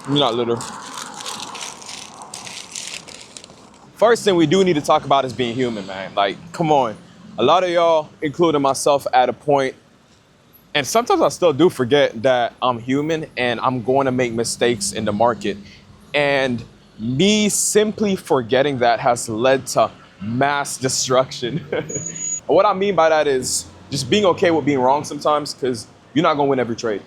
You're not little. First thing we do need to talk about is being human, man. Like, come on. A lot of y'all, including myself at a point, and sometimes I still do forget that I'm human and I'm going to make mistakes in the market. And me simply forgetting that has led to mass destruction. What I mean by that is just being okay with being wrong sometimes, because you're not going to win every trade.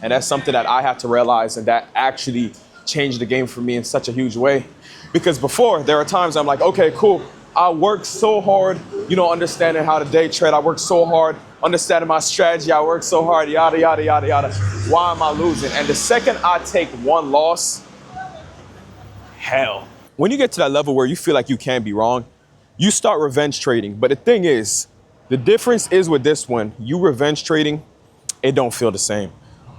And that's something that I had to realize, and that actually changed the game for me in such a huge way. Because before, there are times I'm like, okay, cool. I worked so hard, understanding how to day trade. I worked so hard, understanding my strategy. I worked so hard, yada, yada, yada, yada. Why am I losing? And the second I take one loss, hell. When you get to that level where you feel like you can't be wrong, you start revenge trading. But the thing is, the difference is with this one, you revenge trading, it don't feel the same.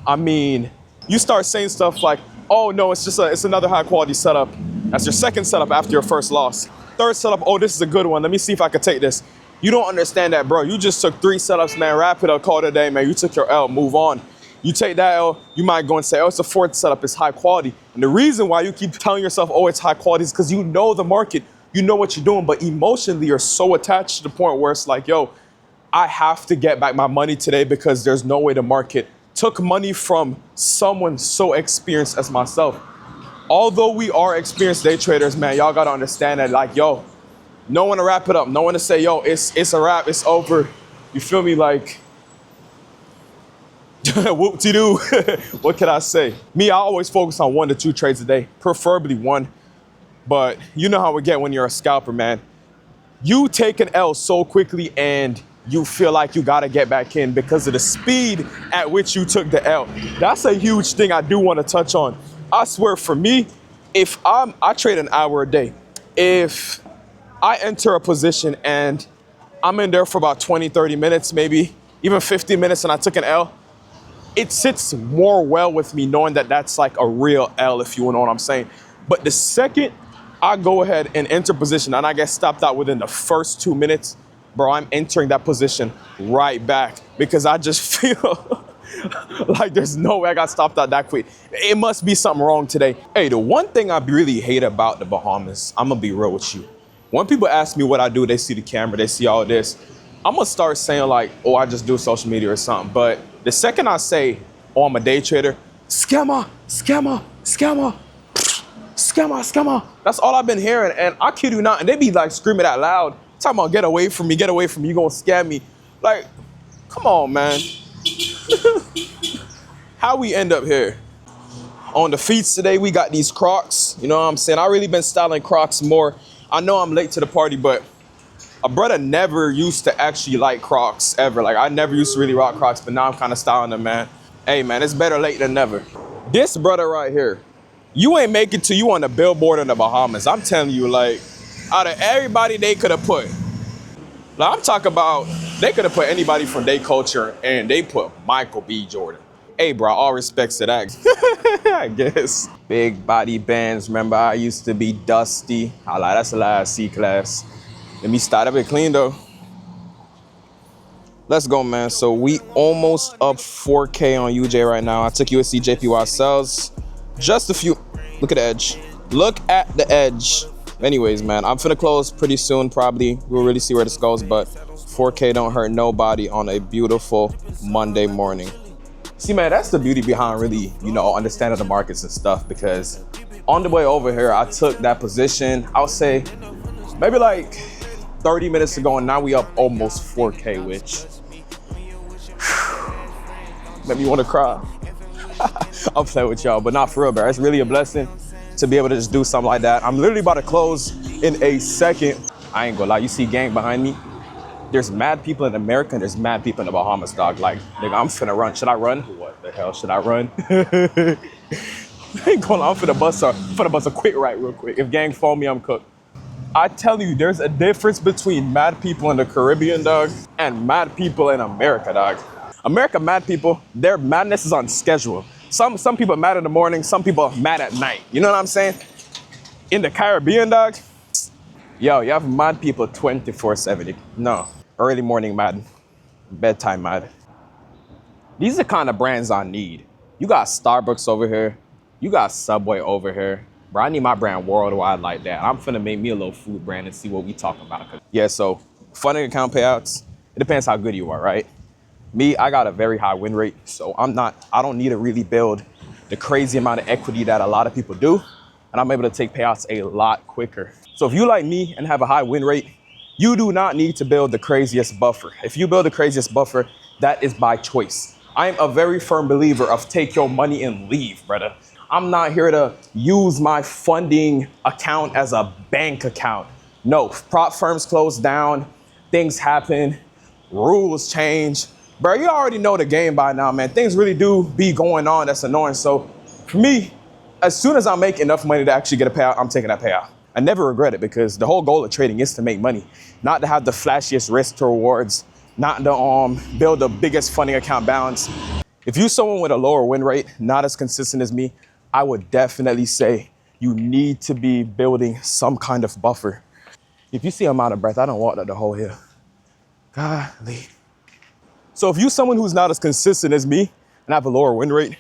I mean, you start saying stuff like, oh no, it's another high quality setup. That's your second setup after your first loss. Third setup, oh, this is a good one. Let me see if I can take this. You don't understand that, bro. You just took 3 setups, man. Wrap it up, call it a day, man. You took your L, move on. You take that L, you might go and say, oh, it's a 4th setup, it's high quality. And the reason why you keep telling yourself, oh, it's high quality is because you know the market, you know what you're doing, but emotionally you're so attached to the point where it's like, yo, I have to get back my money today because there's no way the market took money from someone so experienced as myself. Although we are experienced day traders, man, y'all gotta understand that, like, yo, no one to wrap it up. No one to say, yo, it's a wrap, it's over. You feel me? Like, whoop-de-doo. What can I say? Me, I always focus on 1 to 2 trades a day, preferably 1. But you know how it get when you're a scalper, man. You take an L so quickly and you feel like you gotta get back in because of the speed at which you took the L. That's a huge thing I do want to touch on. I swear, for me, if I trade an hour a day, if I enter a position and I'm in there for about 20, 30 minutes, maybe even 15 minutes, and I took an L, it sits more well with me knowing that that's like a real L, if you know what I'm saying. But the second I go ahead and enter position and I get stopped out within the first 2 minutes, bro, I'm entering that position right back because I just feel like there's no way I got stopped out that quick. It must be something wrong today. Hey, the one thing I really hate about the Bahamas, I'm gonna be real with you. When people ask me what I do, they see the camera, they see all this, I'm gonna start saying like, oh, I just do social media or something. But the second I say, oh, I'm a day trader, scammer, scammer, scammer, scammer, scammer. That's all I've been hearing, and I kid you not, and they be like screaming out loud, talking about get away from me, you gonna scam me. Like, come on, man. How we end up here? On the feeds today, we got these Crocs. You know what I'm saying? I really been styling Crocs more. I know I'm late to the party, but a brother never used to actually like Crocs ever. Like, I never used to really rock Crocs, but now I'm kind of styling them, man. Hey, man, it's better late than never. This brother right here, you ain't make it to you on the billboard in the Bahamas. I'm telling you, like, out of everybody they could have put, like, I'm talking about, they could have put anybody from their culture, and they put Michael B. Jordan. Hey, bro, all respects to that, I guess. Big body bands. Remember, I used to be dusty. I like, that's a lot of C-class. Let me start up it clean, though. Let's go, man. So we almost up 4K on UJ right now. I took USD JPY sells. Just a few. Look at the edge. Look at the edge. Anyways, man, I'm finna close pretty soon, probably. We'll really see where this goes, but 4K don't hurt nobody on a beautiful Monday morning. See, man, that's the beauty behind really, understanding the markets and stuff, because on the way over here, I took that position, I'll say, maybe like 30 minutes ago, and now we up almost 4K, which made me want to cry. I'll play with y'all, but not for real, bro. It's really a blessing to be able to just do something like that. I'm literally about to close in a second. I ain't gonna lie, you see gang behind me? There's mad people in America and there's mad people in the Bahamas, dog. Like, nigga, I'm finna run. Should I run? What the hell should I run? I ain't gonna lie, I'm finna bust a quick right real quick. If gang follow me, I'm cooked. I tell you, there's a difference between mad people in the Caribbean, dog, and mad people in America, dog. America mad people, their madness is on schedule. Some people are mad in the morning, some people are mad at night. You know what I'm saying? In the Caribbean, dog, yo, you have mad people 24/7. No, early morning mad, bedtime mad. These are the kind of brands I need. You got Starbucks over here. You got Subway over here. Bro, I need my brand worldwide like that. I'm finna make me a little food brand and see what we talking about. Yeah, so funding account payouts, it depends how good you are, right? Me, I got a very high win rate, so I don't need to really build the crazy amount of equity that a lot of people do, and I'm able to take payouts a lot quicker. So if you like me and have a high win rate, you do not need to build the craziest buffer. If you build the craziest buffer, that is by choice. I'm a very firm believer of take your money and leave, brother. I'm not here to use my funding account as a bank account. No, prop firms close down, things happen, rules change. Bro, you already know the game by now, man. Things really do be going on that's annoying. So for me, as soon as I make enough money to actually get a payout, I'm taking that payout. I never regret it because the whole goal of trading is to make money, not to have the flashiest risk to rewards, not to build the biggest funding account balance. If you're someone with a lower win rate, not as consistent as me, I would definitely say you need to be building some kind of buffer. If you see I'm out of breath, I don't walk up the whole hill. Golly. So if you're someone who's not as consistent as me and have a lower win rate,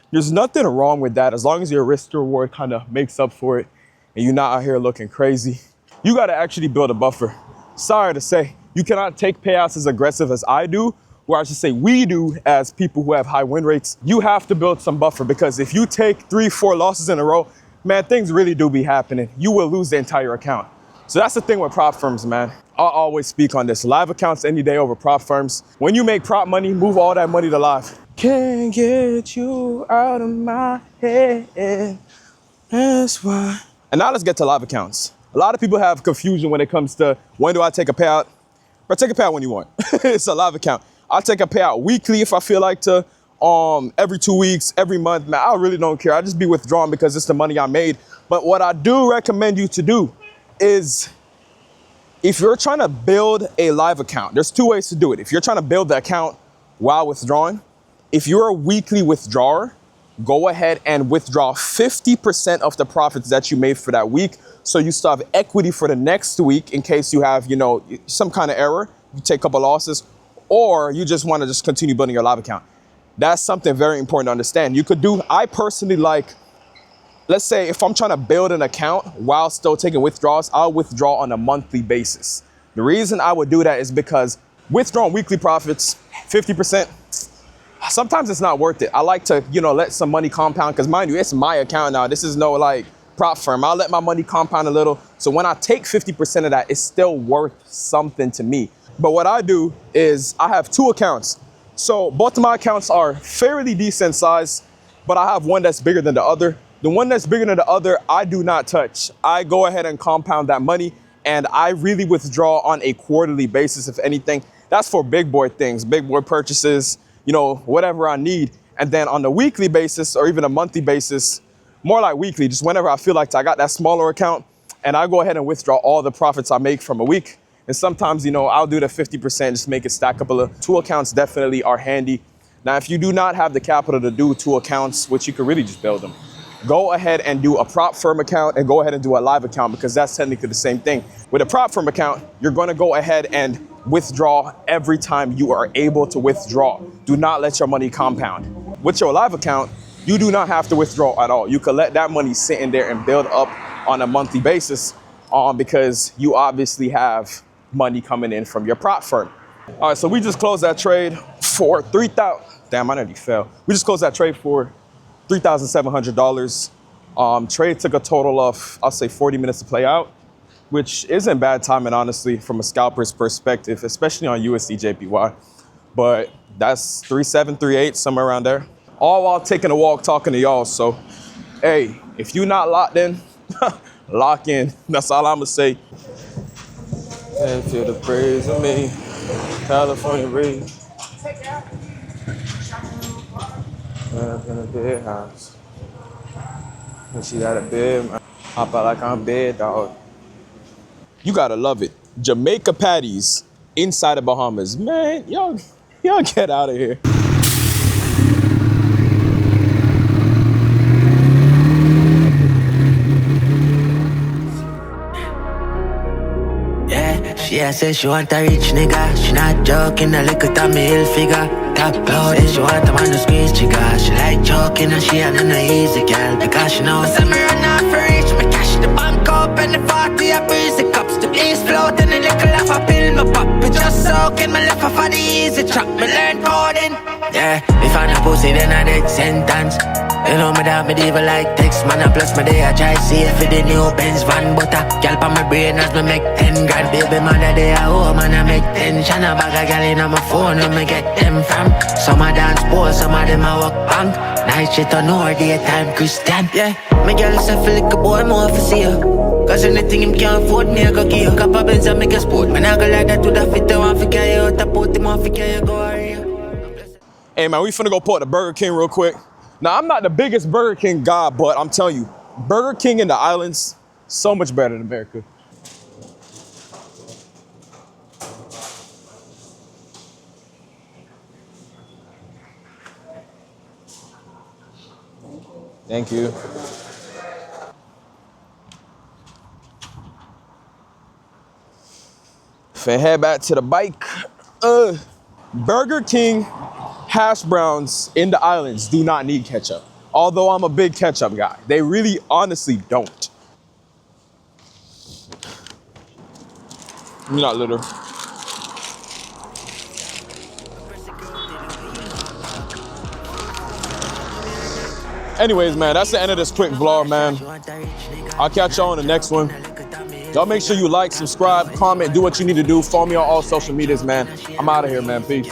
there's nothing wrong with that as long as your risk to reward kind of makes up for it and you're not out here looking crazy. You got to actually build a buffer. Sorry to say, you cannot take payouts as aggressive as I do, or I should say we do as people who have high win rates. You have to build some buffer because if you take 3-4 losses in a row, man, things really do be happening. You will lose the entire account. So that's the thing with prop firms, man. I'll always speak on this. Live accounts any day over prop firms. When you make prop money, move all that money to live. Can't get you out of my head. That's why. And now let's get to live accounts. A lot of people have confusion when it comes to when do I take a payout? Or take a payout when you want. It's a live account. I'll take a payout weekly if I feel like to, every 2 weeks, every month. Man, I really don't care. I just be withdrawn because it's the money I made. But what I do recommend you to do is if you're trying to build a live account, there's 2 ways to do it. If you're trying to build the account while withdrawing, if you're a weekly withdrawer, go ahead and withdraw 50% of the profits that you made for that week. So you still have equity for the next week in case you have, some kind of error, you take a couple losses, or you just want to just continue building your live account. That's something very important to understand. I personally like, let's say if I'm trying to build an account while still taking withdrawals, I'll withdraw on a monthly basis. The reason I would do that is because withdrawing weekly profits, 50%, sometimes it's not worth it. I like to, let some money compound because mind you, it's my account now. This is no prop firm. I'll let my money compound a little. So when I take 50% of that, it's still worth something to me. But what I do is I have 2 accounts. So both of my accounts are fairly decent size, but I have one that's bigger than the other. The one that's bigger than the other, I do not touch. I go ahead and compound that money and I really withdraw on a quarterly basis, if anything. That's for big boy things, big boy purchases, whatever I need. And then on the weekly basis or even a monthly basis, more like weekly, just whenever I feel like I got that smaller account and I go ahead and withdraw all the profits I make from a week. And sometimes, I'll do the 50%, just make it stack up a little. 2 accounts definitely are handy. Now, if you do not have the capital to do 2 accounts, which you could really just build them, go ahead and do a prop firm account and go ahead and do a live account because that's technically the same thing. With a prop firm account, you're going to go ahead and withdraw every time you are able to withdraw. Do not let your money compound. With your live account, you do not have to withdraw at all. You can let that money sit in there and build up on a monthly basis because you obviously have money coming in from your prop firm. All right, so we just closed that trade for $3,000. Damn, I nearly fell. We just closed that trade for $3,700. Trade took a total of, I'll say 40 minutes to play out, which isn't bad timing, honestly, from a scalper's perspective, especially on USD JPY. But that's 3.7, 3.8, somewhere around there. All while taking a walk, talking to y'all. So, hey, if you're not locked in, lock in. That's all I'm gonna say. And feel the praise of me, California breeze. Up in a big house. And she got a bed, man. Hop out like I'm bed, dog. You gotta love it. Jamaica patties inside of Bahamas. Man, y'all get out of here. Yeah, she said she want a rich nigga. She not joking, a little Tommy Hilfiger. top load, and she want the man to squeeze trigger. She like choking and she ain't no easy girl, because she knows that me run off for reach. Me cash the bank up and the 40 a breezy cups. The east float and the little off a pill me pop. Me just soaking my left off of the easy trap. Me learn coding. Yeah, if I no pussy then I dead sentence. You know me that me diva like text man, and plus my day I try see if it the new Benz van. But a gal pa my brain as me make 10 grand. Baby mother day I home and I make tension. A bag of gal in my phone where me get them from. Some a dance pole, some of them a walk bank. Night shit on or daytime Christian. Yeah, me gal say feel like a boy more for see her. Cause anything him can't afford me I go give. Couple Benz and make a sport. Man I go like that to the fit. I want to carry out a put him want to carry go area. Hey man, we finna go pull up the Burger King real quick. Now, I'm not the biggest Burger King guy, but I'm telling you, Burger King in the islands, so much better than America. Thank you. Finna head back to the bike. Burger King hash browns in the islands do not need ketchup. Although I'm a big ketchup guy. They really honestly don't. You're not little. Anyways, man, that's the end of this quick vlog, man. I'll catch y'all on the next one. Y'all make sure you like, subscribe, comment, do what you need to do. Follow me on all social medias, man. I'm out of here, man. Peace.